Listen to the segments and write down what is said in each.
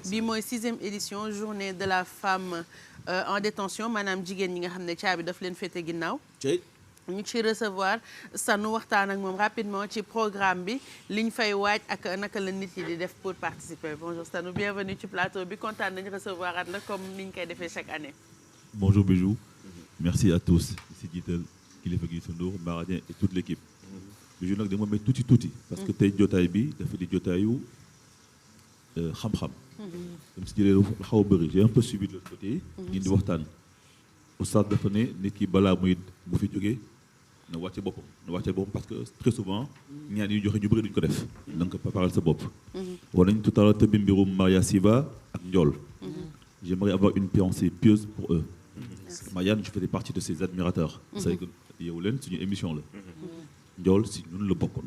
bi mooy 6e édition journée de la femme en détention maanaam jigéen ñi nga xam ne caabi daf leen féete ginnaaw. ñu ci recevoir sanu waxtaan ak moom rapidement ci programme bi liñ fay waaj ak naka la nit yi di def pour participer. Bonjour Sanu, bienvenue ci plateau bi kontaan nañu recevoir at la comme niñ koy defee chaque année. Bonjour Bijou, merci à tous si jiital Kilifeu Youssou Ndour, Maradien et toute l'équipe. Bijou nag dama may tuuti parce que tey jotaay bi dafa di jotaayu xam-xam. dama si jëlee xaw a bëri j'ai un peu suivi de l'autre côté. ñi di waxtaan. Oustaz dafa ne nit ki balaa muy bu fi jógee na wàcce boppam parce que très souvent ñaan yi joxe ñu bëri duñ ko def. donc préparer sa bopp. war nañ tout à l'heure tamit mbirum Maria Siva ak Ndiol. J'aimerais avoir une pensée pieuse pour eux. Marianne, je faisais partie de ses admirateurs. Vous savez que Yeewu Leen suñu émission la. Ndiol si ñun la bokkoon.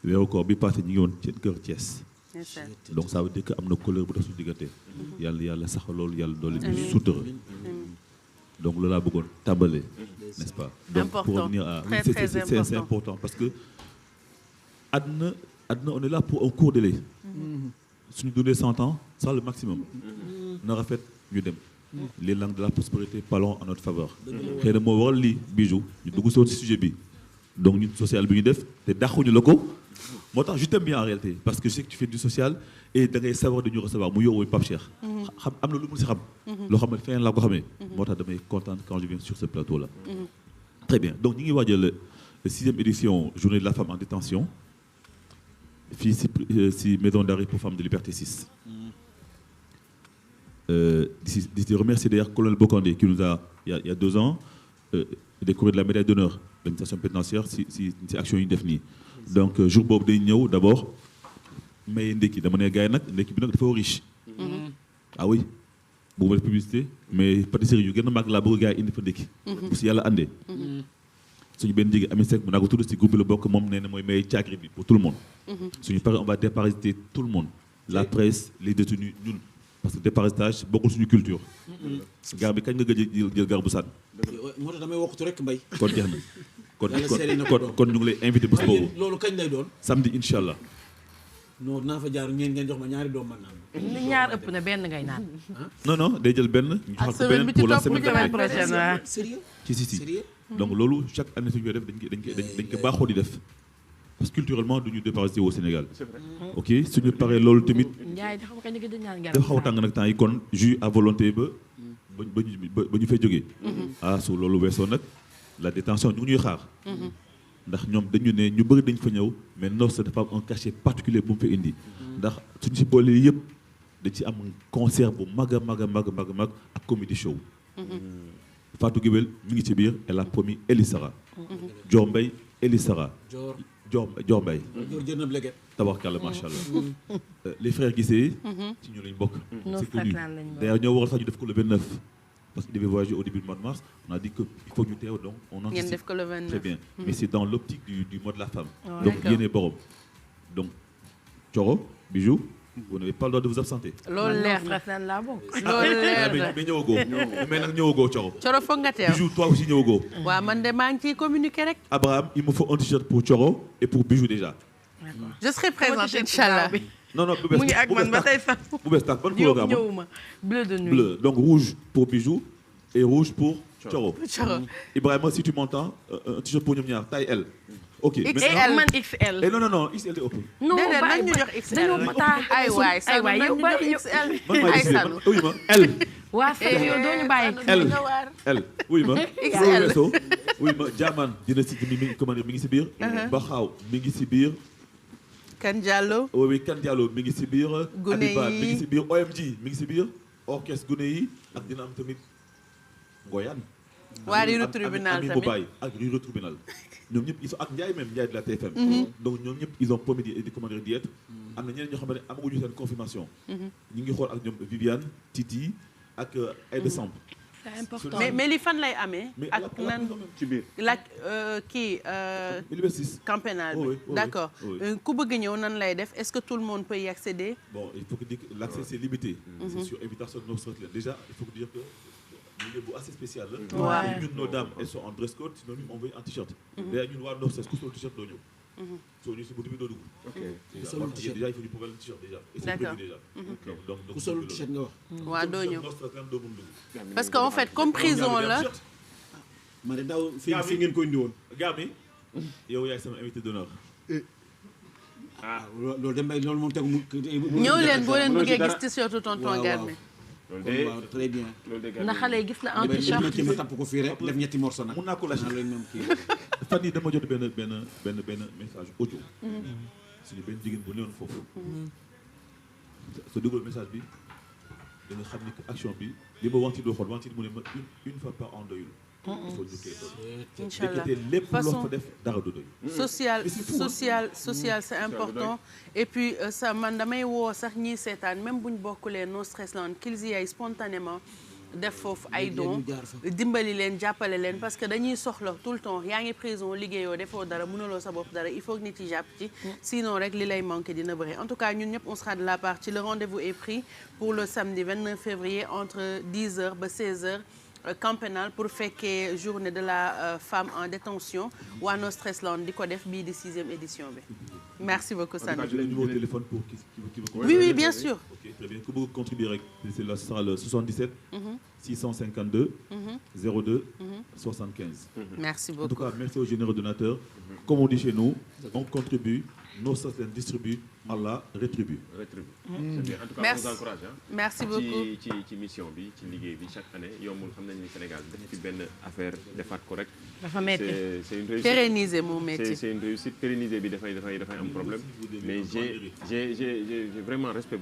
weeru koor bi passé ñu ngi woon ci kër Thiès. donc ça veut dire que am na couleur bu def suñu diggante. yàlla sax loolu yàlla doole ñu sutura. donc loolu laa bëggoon tàmbale. n'est-ce pas donc pour revenir à oui c'est important parce que àdduna on est là pour un court délai. suñu dundee 100 ans c'est le maximum. na rafet ñu dem. les langues de la prospérité parlent en notre faveur. xëy na moo waral lii Bijou ñu dugg si sujet bi. donc ñun social bi ñu def te dàquñu la ko. moo tax je t'aime bien en réalité parce que je sais que tu fais du social et da ngay savoir de ñu recevoir mu yow mooy Pape Cheikh. xam am na lu mu si xam. loo xam ne feneen laa ko xamee. moo tax damay content quand je viens sur ce plateau là. très bien donc ñu ngi waajal le 6e édition journée de la femme en détention fii si maison d'arrêt pour femmes de Liberté 6. D'ici remercier d'ailleurs colonel Bokandé qui nous a il y a 2 ans décoré de la médaille d'honneur de l'administration pénitentiaire si action yi def nii. donc jour boobu day ñëw d'abord may ndekki dama ne gars yi nag ndekki bi nag dafa riche. ah oui bu ma publicité mais pâtisserie yu gën a mag laa bëgg gars yi indi fa ndekki. bu si yàlla andee. suñu benn jigéen Ami Seck mu naa ko tudd si groupe bi la bokk moom nee na mooy may caakri bi pour tout le monde. suñu paree on va déparasiter tout le monde. la presse les détenus ñun parce que déparasitage bokkul suñu culture. gar bi kañ nga gëj a jël gar bu sànn. moo tax damay waxtu rek mbay. kon jeex na. kon ñu ngi lay invité bés boobu. loolu kañ lay doon. samedi incha allah. non naa fa jaar ngeen jox ma ñaari doom man naan. ñaar ëpp na benn ngay naan. non day jël benn. ñu joxal ko benn pour la semaine prochaine. sérieux si. donc loolu chaque année suñu koy def dañ ko baaxoo di def. parce que culturellement duñu déparasité au Sénégal. c'est vrai. ok suñu paree loolu tamit. Ndiaye xam nga dañu ñaan dafa xaw a tàng nag temps yi kon jus à volonté ba ñu fay jógee. su loolu weesoo nag la détention ñu ngi ñuy xaar. ndax ñoom dañu ne ñu bëri dañ fa ñëw mais Noor dafa am un cachet particulier bu mu fa indi. ndax suñu si boole yëpp dañ ci am concert bu mag ak comedy show. Fatou Guewel mi ngi ci biir elle a promis Elisara. Dior Mbaye Elisara. Dior Mbaye. tabarkalla macha allah. les frères Guissé. ci ñu lañ bokk. c'est connu d'ailleurs ñoo waral sax ñu def ko le 29. parce qu'il devait voyager au début du mois de mars on a dit que il faut ñu teew donc on anticipe. ngeen def ko le 29 très bien mais c'est dans l'optique du mois de la femme. donc yéenay borom. donc Thioro Bijou. vous n'avez pas le droit de vous absenter. loolu leer na laa bokk. loolu leer na mais ñëwagoo. mais nag ñëwagoo Thioro. Thioro foog nga teew. Bijou toi aussi ñëwagoo. waaw man de maa ngi ciy communiquer rek. Abraham il me faut un t-shirt pour Thioro et pour Bijou déjà. je serai présente inchallah. non bu bees mu ngi ak man ba tey sax. bu bees tax ban couleur nga am ñëwuma bleu de nuit. bleu donc rouge pour Bijou et rouge pour Thioro. Ibrahima si tu m'entends un t-shirt pour ñoom ñaar taille L. ok XL man XL. et non XL de ëpp. non déedéet ñu jox XL ay waay yow bàyyi XL ay sànnu wuyu ma L. waa Sane yow doo ñu bàyyi. L wuyu ma. XL wuyu ma Jaamaan dina si mi ngi si biir. Baxaaw mi ngi si biir. Kan Diallo. oui Kan Diallo mi ngi si biir. Gune yi Adiba mi ngi si biir OMG mi ngi si biir. orchestre Gune yi ak dina am tamit Ngoyane. waa Riru Tribunal tamit Ami ak Riru Tribunal. ñoom ñëpp ils sont ak Ndiaye même Ndiaye de la TFM. donc ñoom ñëpp ils ont promis di commander di être. am na ñeneen ñoo xam ne amaguñu seen confirmation. ñu ngi xool ak ñoom Viviane Titi ak Aïda Samb. c'est important mais li fan lay amee. ak nan ci biir. kii. Liberté 6. camp pénal bi d'accord ku bëgg ñëw nan lay def est-ce que tout le monde peut y accéder. bon il faut que dire que l'accès c'est limité. c'est sur invitation de nos sorties déjà il faut dire que. milieu bu assez spécial la. waaw ñun nos dames elles sont en dress code sinon ñun on veut en t-shirt. d'ailleurs ñun waa Nord ku sol t-shirt doo ñëw. soo ñu si buntu bi doo dugg. ok ku solul t-shirt déjà il faut ñu poubelle t-shirt déjà. et c'est prévu déjà. donc ku solul t-shirt nga wax. waaw doo ñëw doo mun dugg. parce que en fait comme prison la. ma ne daaw fii ngeen ko indi woon. gaa mi yow yaay sama invité d'honneur. loolu dem bay loolu moom tegu mu. ñëw leen boo leen bëggee gis t-shirt tonton Garmi. waaw très bien. na xale yi gis la en t-shirt. ma tapp ko fii rek def ñetti morceau nag. mun naa ko lâché même kii. fan yii dama jot benn message audio. suñu benn jigéen bu newoon foofu. soo déggoo message bi da nga xam ni que action bi li ma wanti doo xool wanti mu ne ma une fois par an doyul. il faut ñu koy doon. Inch'Allah lépp loo fa def dara du doy. social c'est important et puis ça man damay woo sax ñiy seetaan même buñ bokkulee No Stress Land qu'ils y aillent spontanément def foofu ay dons dimbali leen jàppale leen parce que dañuy soxla tout le temps yaa ngi prison liggéeyoo defoo dara mënuloo sa bopp dara il faut que nit yi jàpp ci sinon rek li lay manqué dina bëri en tout cas ñun ñëpp on sera de la partie le rendez-vous est pris pour le samedi 29 février entre 10h ba 16h camp pénal pour fekkee journée de la femme en détention waa No Stress Land di ko def bii di 6e édition bi merci beaucoup Sanu. Je le numéro de téléphone pour qui veut oui bien sûr. Ok très bien ku bëgg contribuer rek c'est là ce sera le 77 652 02 75. Merci beaucoup. En tout cas merci aux généreux donateurs. Comme on dit chez nous, on contribue, No Stress Land distribue, Allah rétribue. En tout cas on vous encourage merci beaucoup ci mission bi ci liggéey bi chaque année yombul xam nañ ni Sénégal def ci benn affaire defaat ko rek. dafa métti c'est une réussite pérenniser mon métier. c'est une réussite pérenniser bi dafay am problème mais j'ai vraiment respect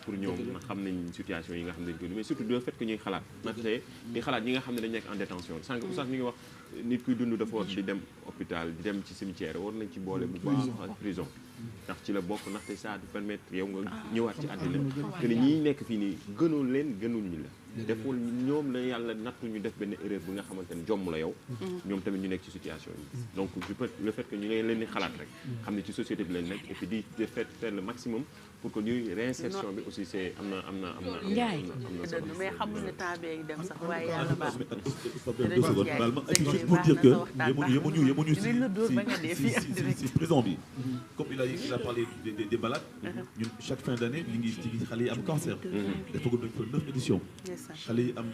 pour ñoom ndax xam nañ situation yi nga xam ne dañ ko mais surtout le fait que ñuy xalaat ndaxte di xalaat ñi nga xam ne dañ nekk en détention sànq sax mi ngi wax nit kuy dund dafa war di dem hôpital di dem ci cimetière war nañ ci boole bu baax ak prison ndax ci la bokk ndaxte ça du permettre yow nga ñëwaat ci àddina te ni ñi nekk fii nii gënoo leen gënuñu la deful ñoom la yàlla nattu ñu def benn erreur bi nga xamante ne jomm la yow ñoom tamit ñu nekk ci situation yi donc le fait que ñu ngay leen di xalaat rek xam ne ci société bi lañ nekk et puis di faire le maximum pour que ñuy réinsertion bi aussi c'est am na mais xamul ne temps bee dem sax waaye yàlla baax juste pour dire que yemuñu si prison bi comme il a parlé des malades ñun chaque fin d'année ñu ngi ci xale yi am cancer dafa ko dañ fa 9 éditions xale yi am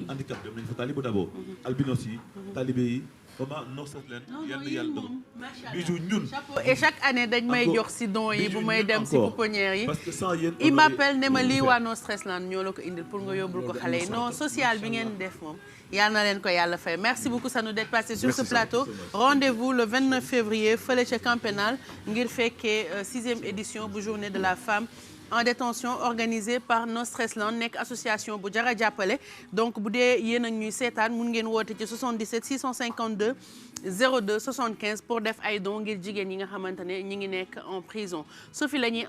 handicap dem nañ fa talibo d'abord albinos yi talibé yi vraiment No Stress Land yàlla bijou ñun et chaque année dañ may jox si don yi bu may dem si pouponnière yi parce que sans yéen il m'appelle ne ma lii waa No Stress Land ñoo la ko indil pour nga yóbbul ko xale yi non social bi ngeen def moom yal na leen ko yàlla fay merci beaucoup Sanu d'être passé sur ce plateau rendez-vous le 29 février fële ca camp pénal ngir fekkee 6e édition bu journée de la femme en détention organisée par No Stress Land nekk association bu jara jàppale donc bu dee yéen ak ñuy seetaan mun ngeen woote ci 77 652 02 75 pour def ay dons ngir jigéen yi nga xamante ne ñi ngi nekk en prison Sophie la ñuy